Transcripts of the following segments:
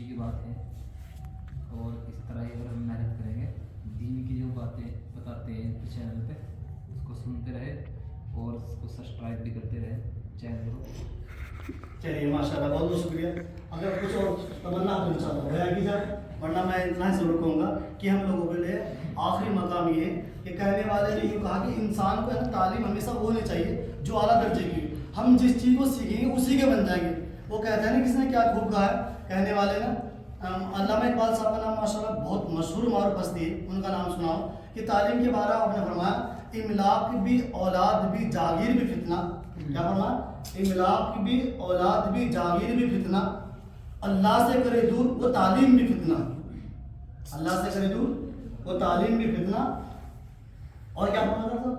خوشی کی بات ہے، اور اس طرح ہی اگر ہم محنت کریں گے، دین کی جو باتیں بتاتے ہیں اس چینل پہ اس کو سنتے رہے اور اس کو سبسکرائب بھی کرتے رہے چینل کو. چلیے ماشاء اللہ بہت بہت شکریہ. اگر کچھ اور تمنا تو ان شاء اللہ بیان کی جائے، ورنہ میں اتنا ہی ضرور کہوں گا کہ ہم لوگوں کے لیے آخری مقام یہ ہے کہ کہنے والے نے یہ کہا کہ انسان کو تعلیم ہمیشہ وہ ہونی چاہیے جو اعلیٰ درجے کی ہے. ہم جس چیز کو سیکھیں گے اسی کے بن جائیں گے. وہ کہتے ہیں نا کس نے کیا خوب کہا ہے کہنے والے نے، علامہ اقبال صاحب کا نام ماشاء اللہ بہت مشہور معروف ہستی ہے، ان کا نام سناؤ کہ تعلیم کے بارے آپ نے فرمایا املاک بھی اولاد بھی جاگیر بھی فتنہ. کیا فرمایا؟ املاک بھی اولاد بھی جاگیر بھی فتنہ، اللہ سے کرے دور وہ تعلیم بھی فتنہ. اللہ سے کرے دور وہ تعلیم بھی فتنہ. اور کیا فرمایا تھا؟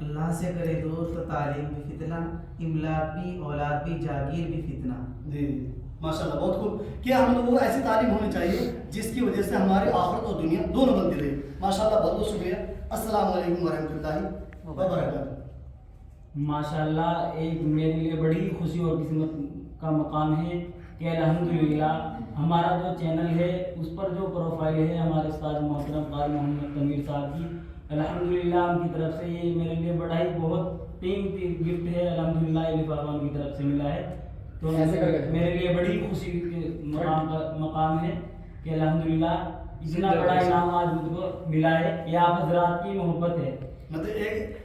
اللہ سے کرے دور تو تعلیم بھی فتنہ، املاک بھی اولاد بھی جاگیر بھی فتنہ. جی ماشاء اللہ بہت خوب. کیا ہم لوگوں کو ایسی تعلیم ہونی چاہیے جس کی وجہ سے ہماری آخرت اور دنیا دونوں بنتی رہے. ماشاء اللہ بہت بہت شکریہ. السلام علیکم ورحمۃ اللہ وبرکاتہ. ماشاء اللہ ایک میرے لیے بڑی خوشی اور قسمت کا مقام ہے کہ الحمدللہ ہمارا جو چینل ہے اس پر جو پروفائل ہے ہمارے استاد محترم قاری محمد تنویر صاحب کی، الحمدللہ ان کی طرف سے یہ میرے لیے بڑا ہی بہت قیمتی گفٹ ہے. الحمدللہ یہ لفافہ ان کی طرف سے ملا ہے، تو میرے لیے بڑی خوشی کے مقام ہے کہ الحمدللہ اتنا بڑا انعام آج مجھ کو ملا ہے. یہ آپ حضرات کی محبت ہے. مطلب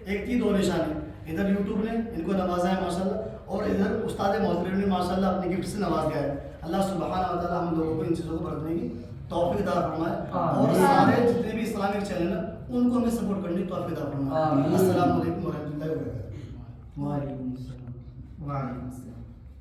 ایک چیز دو نشان ہے، ادھر یوٹیوب نے ان کو نوازا ہے ماشاء اللہ، اور ادھر استاد محترم نے ماشاء اللہ اپنے گفٹ سے نواز دیا ہے. اللہ سبحانہ و تعالیٰ ہم لوگوں کو ان چیزوں کو برتنے کی توفیق عطا فرمائے، اور سارے جتنے بھی اسلامک چینل ہیں ان کو ہمیں سپورٹ کرنے کی توفیق عطا فرمائے. السلام علیکم ورحمۃ اللہ وبرکاتہ. وعلیکم السلام. وعلیکم السلام.